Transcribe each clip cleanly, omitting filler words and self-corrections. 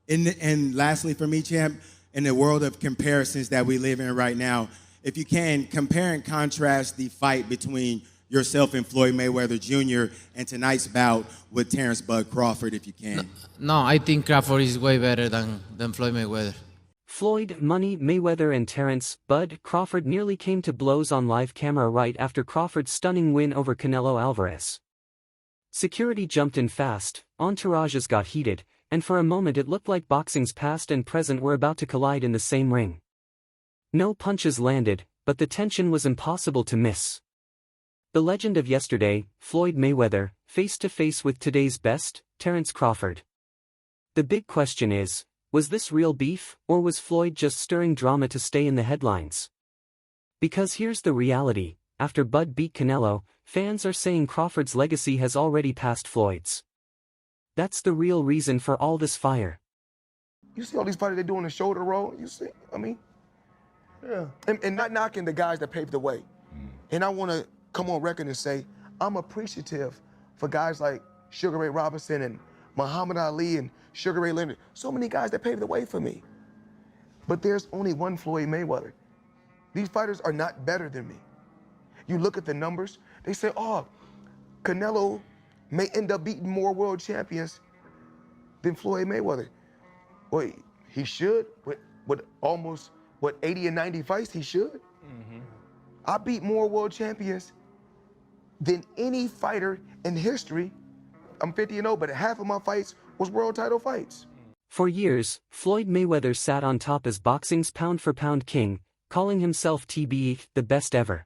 And lastly, for me, champ, in the world of comparisons that we live in right now, if you can compare and contrast the fight between yourself and Floyd Mayweather Jr. and tonight's bout with Terence Bud Crawford, if you can. No, I think Crawford is way better than Floyd Mayweather. Floyd, Money, Mayweather and Terence, Bud Crawford nearly came to blows on live camera right after Crawford's stunning win over Canelo Alvarez. Security jumped in fast, entourages got heated, and for a moment it looked like boxing's past and present were about to collide in the same ring. No punches landed, but the tension was impossible to miss. The legend of yesterday, Floyd Mayweather, face-to-face with today's best, Terence Crawford. The big question is, was this real beef, or was Floyd just stirring drama to stay in the headlines? Because here's the reality, after Bud beat Canelo, fans are saying Crawford's legacy has already passed Floyd's. That's the real reason for all this fire. You see all these fighters, they're doing the shoulder roll, you see, I mean? Yeah. And not knocking the guys that paved the way. And I want to come on record and say, I'm appreciative for guys like Sugar Ray Robinson and Muhammad Ali and Sugar Ray Leonard. So many guys that paved the way for me. But there's only one Floyd Mayweather. These fighters are not better than me. You look at the numbers, they say, oh, Canelo may end up beating more world champions than Floyd Mayweather. Well, he should, with almost, 80 and 90 fights, he should. I beat more world champions than any fighter in history. I'm 50-0, but half of my fights was world title fights. For years, Floyd Mayweather sat on top as boxing's pound-for-pound king, calling himself TBE, the best ever.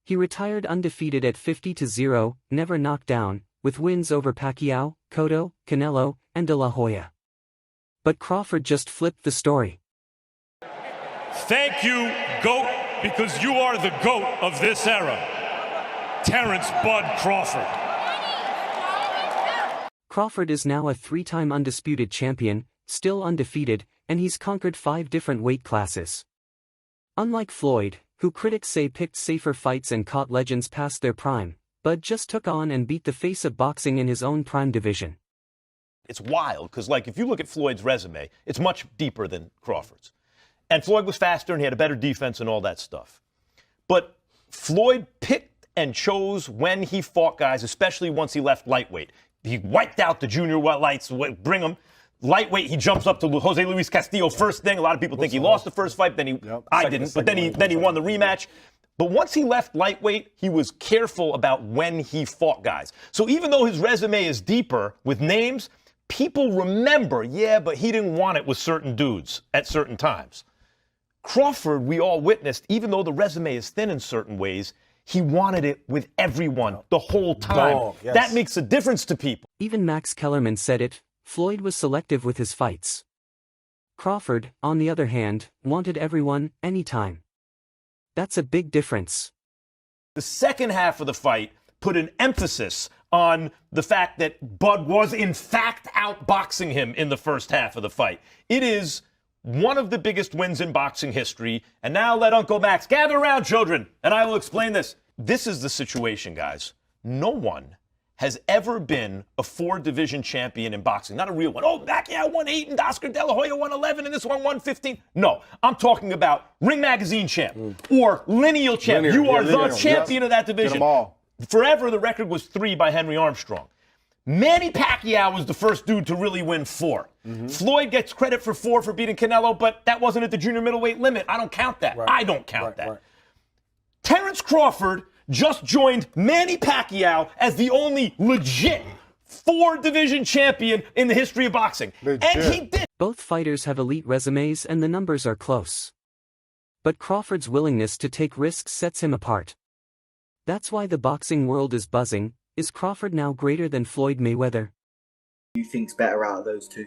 He retired undefeated at 50-0, never knocked down, with wins over Pacquiao, Cotto, Canelo, and De La Hoya. But Crawford just flipped the story. Thank you, GOAT, because you are the GOAT of this era. Terence Bud Crawford. Crawford is now a three-time undisputed champion, still undefeated, and he's conquered 5 different weight classes. Unlike Floyd, who critics say picked safer fights and caught legends past their prime, Bud just took on and beat the face of boxing in his own prime division. It's wild, because if you look at Floyd's resume, it's much deeper than Crawford's. And Floyd was faster and he had a better defense and all that stuff. But Floyd picked and chose when he fought guys, especially once he left lightweight. He wiped out the junior lights, bring him. Lightweight, he jumps up to Jose Luis Castillo first thing. A lot of people think he lost the first fight, I didn't, but then he won the rematch. But once he left lightweight, he was careful about when he fought guys. So even though his resume is deeper with names, people remember, but he didn't want it with certain dudes at certain times. Crawford, we all witnessed, even though the resume is thin in certain ways, he wanted it with everyone the whole time. Yes. That makes a difference to people. Even Max Kellerman said it, Floyd was selective with his fights. Crawford, on the other hand, wanted everyone, anytime. That's a big difference. The second half of the fight put an emphasis on the fact that Bud was in fact outboxing him in the first half of the fight. It is one of the biggest wins in boxing history. And now let Uncle Max gather around, children, and I will explain this. This is the situation, guys. No one has ever been a 4-division champion in boxing. Not a real one. Oh, Pacquiao won 8 and Oscar De La Hoya won 11 and this one won 15. No, I'm talking about Ring Magazine champ or lineal champ. You are the champion of that division. Get them all. Forever, the record was 3 by Henry Armstrong. Manny Pacquiao was the first dude to really win 4. Floyd gets credit for 4 for beating Canelo, but that wasn't at the junior middleweight limit. I don't count that. Right. I don't count that. Right. Terence Crawford just joined Manny Pacquiao as the only legit 4-division champion in the history of boxing. And he did. Both fighters have elite resumes and the numbers are close. But Crawford's willingness to take risks sets him apart. That's why the boxing world is buzzing. Is Crawford now greater than Floyd Mayweather? Who you think's better out of those two,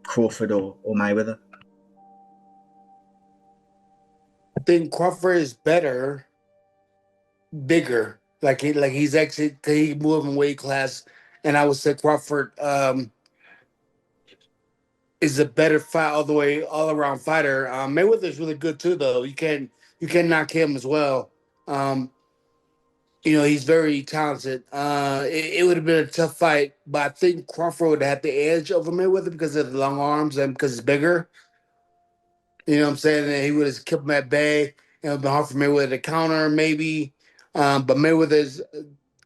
Crawford or Mayweather? I think Crawford is better, bigger. He's actually he moved in weight class, and I would say Crawford is a better fight all around fighter. Mayweather is really good too, though. You can knock him as well. You know, he's very talented. It would have been a tough fight, but I think Crawford would have had the edge over Mayweather because of the long arms and because he's bigger. You know what I'm saying? And he would have kept him at bay. It would have been hard for Mayweather to counter, maybe. But Mayweather's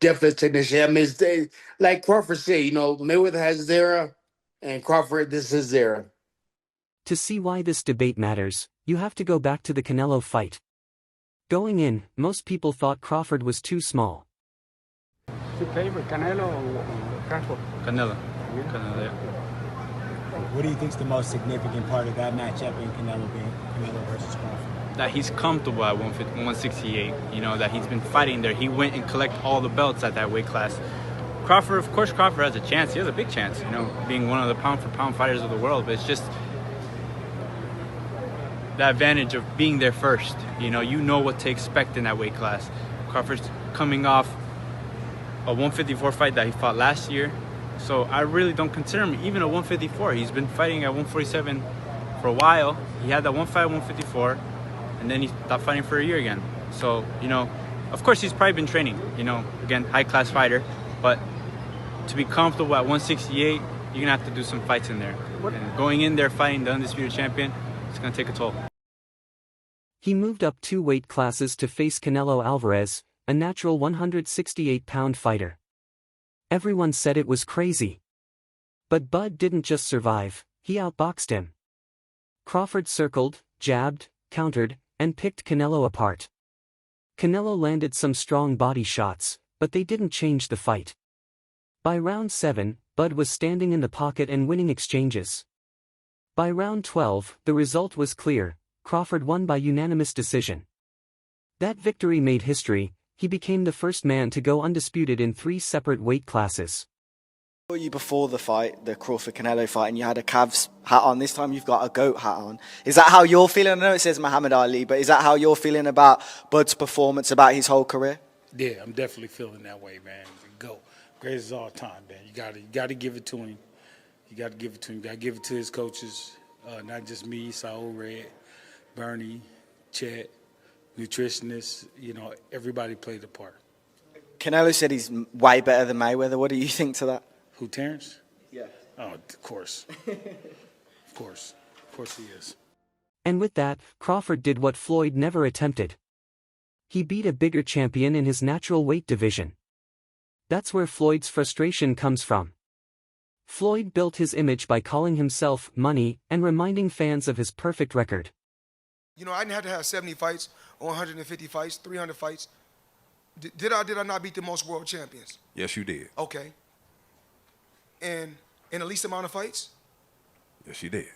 definitely a technician. I mean, like Crawford said, you know, Mayweather has his era, and Crawford, this is his era. To see why this debate matters, you have to go back to the Canelo fight. Going in, most people thought Crawford was too small. Your favorite, Canelo or Crawford? Canelo. Canelo, yeah. What do you think is the most significant part of that matchup in Canelo being Canelo versus Crawford? That he's comfortable at 168. You know, that he's been fighting there. He went and collected all the belts at that weight class. Crawford, of course, Crawford has a chance. He has a big chance, you know, being one of the pound-for-pound fighters of the world. But it's just the advantage of being there first. You know what to expect in that weight class. Crawford's coming off a 154 fight that he fought last year. So I really don't consider him even a 154. He's been fighting at 147 for a while. He had that one fight at 154, and then he stopped fighting for a year again. So, you know, of course he's probably been training, you know, again, high-class fighter. But to be comfortable at 168, you're going to have to do some fights in there. And going in there fighting the undisputed champion, it's going to take a toll. He moved up 2 weight classes to face Canelo Alvarez, a natural 168-pound fighter. Everyone said it was crazy. But Bud didn't just survive, he outboxed him. Crawford circled, jabbed, countered, and picked Canelo apart. Canelo landed some strong body shots, but they didn't change the fight. By round 7, Bud was standing in the pocket and winning exchanges. By round 12, the result was clear: Crawford won by unanimous decision. That victory made history. He became the first man to go undisputed in 3 separate weight classes. You before the fight, the Crawford-Canelo fight, and you had a Cavs hat on. This time you've got a GOAT hat on. Is that how you're feeling? I know it says Muhammad Ali, but is that how you're feeling about Bud's performance, about his whole career? Yeah, I'm definitely feeling that way, man. GOAT. Greatest of all time, man. You got to give it to him. You got to give it to him. You got to give it to his coaches, not just me, Saul Red, Bernie, Chet, nutritionists, you know, everybody played a part. Canelo said he's way better than Mayweather. What do you think to that? Who, Terence? Yeah. Oh, of course. Of course. Of course he is. And with that, Crawford did what Floyd never attempted. He beat a bigger champion in his natural weight division. That's where Floyd's frustration comes from. Floyd built his image by calling himself Money and reminding fans of his perfect record. You know, I didn't have to have 70 fights or 150 fights, 300 fights. Did I not beat the most world champions? Yes, you did. Okay. And in the least amount of fights? Yes, you did.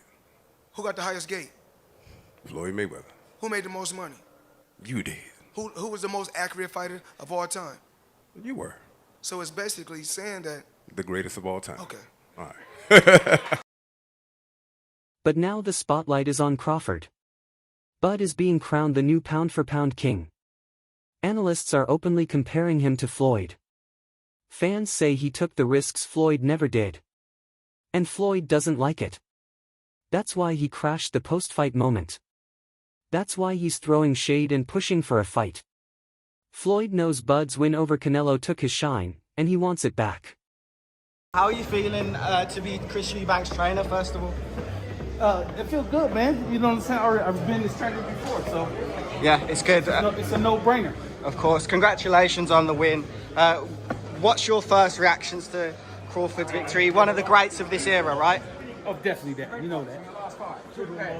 Who got the highest gate? Floyd Mayweather. Who made the most money? You did. Who was the most accurate fighter of all time? You were. So it's basically saying that... The greatest of all time. Okay. All right. But now the spotlight is on Crawford. Bud is being crowned the new pound-for-pound king. Analysts are openly comparing him to Floyd. Fans say he took the risks Floyd never did. And Floyd doesn't like it. That's why he crashed the post-fight moment. That's why he's throwing shade and pushing for a fight. Floyd knows Bud's win over Canelo took his shine, and he wants it back. How are you feeling to be Chris Eubank's trainer, first of all? It feels good, man. You know what I'm saying? I've been this trainer before, so... Yeah, it's good. It's a no-brainer. Of course. Congratulations on the win. What's your first reactions to Crawford's victory? One of the greats of this era, right? Oh, definitely that. You know that.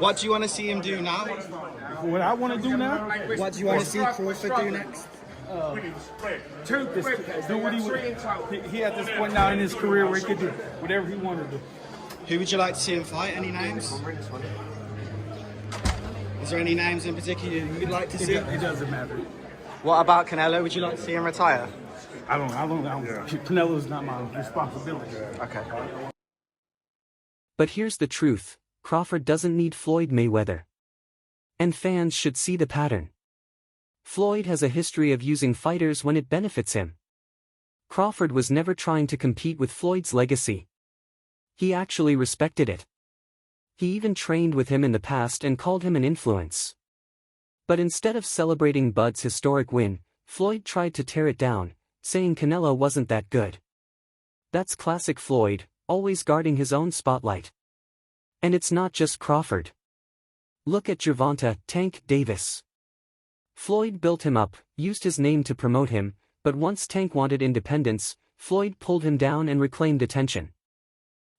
What do you want to see him do now? What I want to do now? What do you want to see Crawford do next? Do what he at this point now in his career where he could do whatever he wanted to do. Who would you like to see him fight? Any names? Is there any names in particular you'd like to see? It doesn't matter. What about Canelo? Would you like to see him retire? I don't. Canelo's not my responsibility. Okay. But here's the truth: Crawford doesn't need Floyd Mayweather. And fans should see the pattern. Floyd has a history of using fighters when it benefits him. Crawford was never trying to compete with Floyd's legacy. He actually respected it. He even trained with him in the past and called him an influence. But instead of celebrating Bud's historic win, Floyd tried to tear it down, saying Canelo wasn't that good. That's classic Floyd, always guarding his own spotlight. And it's not just Crawford. Look at Gervonta "Tank" Davis. Floyd built him up, used his name to promote him, but once Tank wanted independence, Floyd pulled him down and reclaimed attention.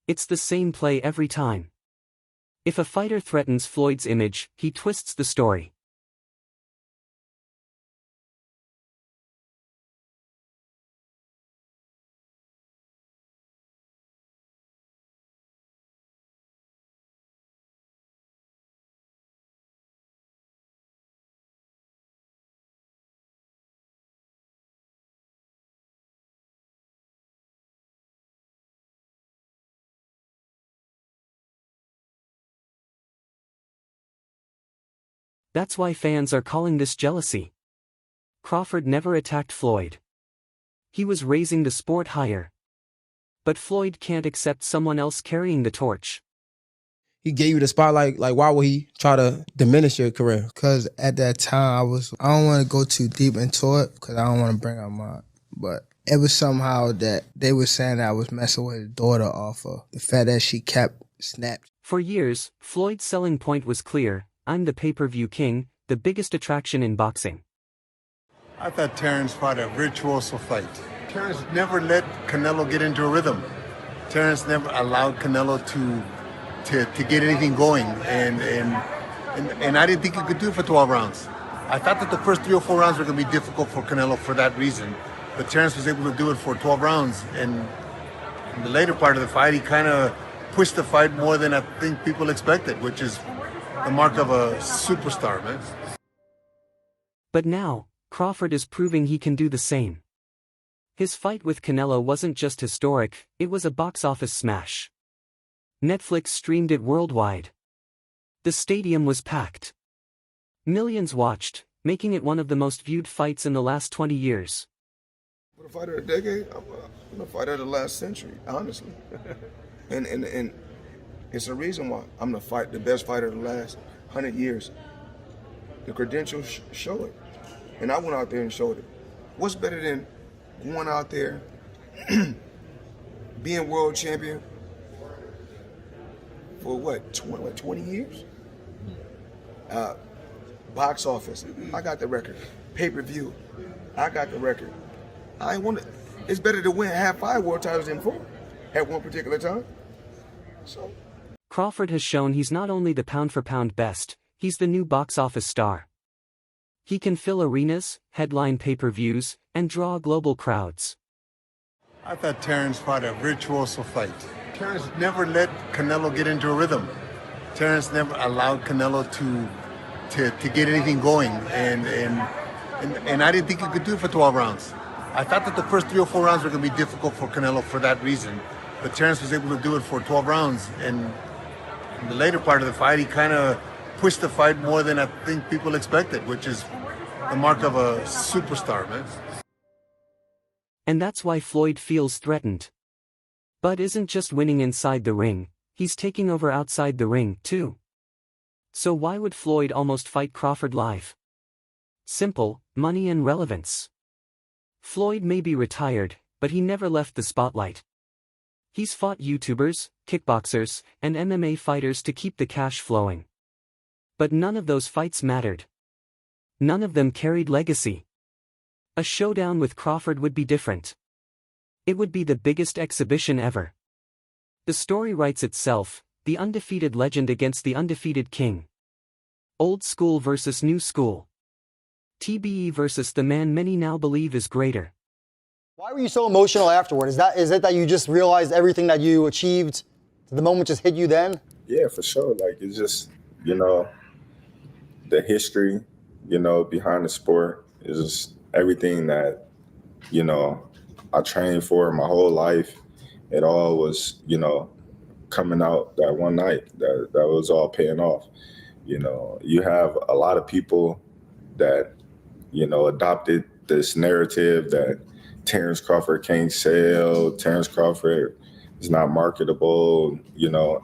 It's the same play every time. If a fighter threatens Floyd's image, he twists the story. That's why fans are calling this jealousy. Crawford never attacked Floyd. He was raising the sport higher. But Floyd can't accept someone else carrying the torch. He gave you the spotlight, like why would he try to diminish your career? Because at that time, I don't want to go too deep into it because I don't want to bring up mine. But it was somehow that they were saying that I was messing with his daughter off of the fact that she kept snapped. For years, Floyd's selling point was clear: I'm the pay-per-view king, the biggest attraction in boxing. I thought Terence fought a virtuoso fight. Terence never let Canelo get into a rhythm. Terence never allowed Canelo to get anything going, and I didn't think he could do it for 12 rounds. I thought that the first 3 or 4 rounds were going to be difficult for Canelo for that reason, but Terence was able to do it for 12 rounds, and in the later part of the fight, he kind of pushed the fight more than I think people expected, which is the mark of a superstar, man. But now, Crawford is proving he can do the same. His fight with Canelo wasn't just historic, it was a box office smash. Netflix streamed it worldwide. The stadium was packed. Millions watched, making it one of the most viewed fights in the last 20 years. For the fighter of the decade, I'm the fighter of the last century, honestly. and it's a reason why I'm the best fighter of the last 100 years. The credentials show it. And I went out there and showed it. What's better than going out there, being world champion for what, 20 years? Box office, I got the record. Pay-per-view, I got the record. It's better to win half 5 world titles than 4 at one particular time. So Crawford has shown he's not only the pound-for-pound best, he's the new box office star. He can fill arenas, headline pay-per-views, and draw global crowds. I thought Terence fought a virtuoso fight. Terence never let Canelo get into a rhythm. Terence never allowed Canelo to get anything going, and I didn't think he could do it for 12 rounds. I thought that the first 3 or 4 rounds were going to be difficult for Canelo for that reason, but Terence was able to do it for 12 rounds, and in the later part of the fight, he kind of pushed the fight more than I think people expected, which is the mark of a superstar, man. And that's why Floyd feels threatened. Bud isn't just winning inside the ring, he's taking over outside the ring, too. So why would Floyd almost fight Crawford live? Simple: money and relevance. Floyd may be retired, but he never left the spotlight. He's fought YouTubers, kickboxers, and MMA fighters to keep the cash flowing. But none of those fights mattered. None of them carried legacy. A showdown with Crawford would be different. It would be the biggest exhibition ever. The story writes itself: the undefeated legend against the undefeated king. Old school versus new school. TBE versus the man many now believe is greater. Why were you so emotional afterward? Is it that you just realized everything that you achieved? Did the moment just hit you then? Yeah, for sure. Like, it's just, the history, behind the sport is just everything that, I trained for my whole life. It all was, coming out that one night. That was all paying off. You have a lot of people that, adopted this narrative that Terence Crawford can't sell, Terence Crawford is not marketable,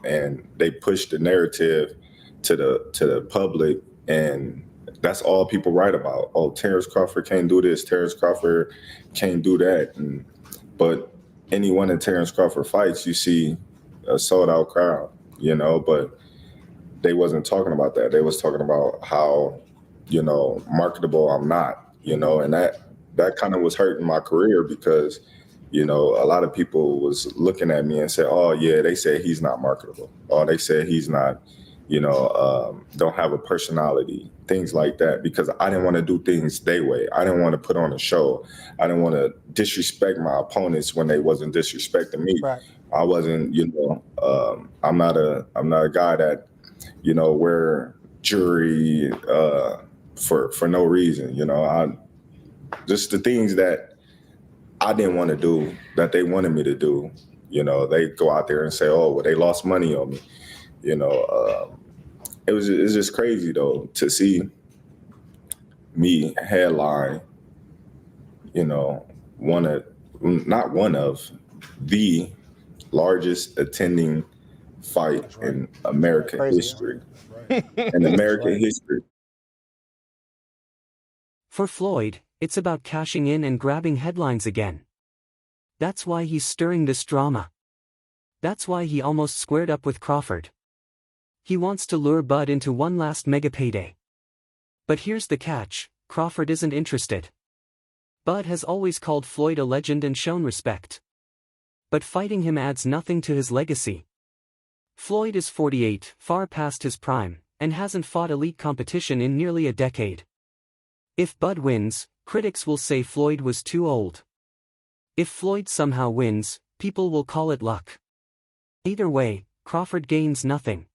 and they push the narrative to the public, and that's all people write about. Oh, Terence Crawford can't do this. Terence Crawford can't do that. But any one of Terence Crawford fights, you see a sold out crowd, you know, but they wasn't talking about that. They was talking about how, you know, marketable I'm not, you know, and that kind of was hurting my career because, you know, a lot of people was looking at me and said, oh yeah, they said he's not marketable. Or they said he's not, you know, don't have a personality, things like that, because I didn't want to do things their way. I didn't want to put on a show. I didn't want to disrespect my opponents when they wasn't disrespecting me. Right. I wasn't, you know, I'm not a guy that, you know, wear jewelry for no reason. You know, just the things that I didn't want to do that they wanted me to do. You know, they go out there and say, oh, well, they lost money on me. You know, it's just crazy though to see me headline, you know, not one of the largest attending fight in American history. In American history. For Floyd, it's about cashing in and grabbing headlines again. That's why he's stirring this drama. That's why he almost squared up with Crawford. He wants to lure Bud into one last mega payday. But here's the catch, Crawford isn't interested. Bud has always called Floyd a legend and shown respect. But fighting him adds nothing to his legacy. Floyd is 48, far past his prime, and hasn't fought elite competition in nearly a decade. If Bud wins, critics will say Floyd was too old. If Floyd somehow wins, people will call it luck. Either way, Crawford gains nothing.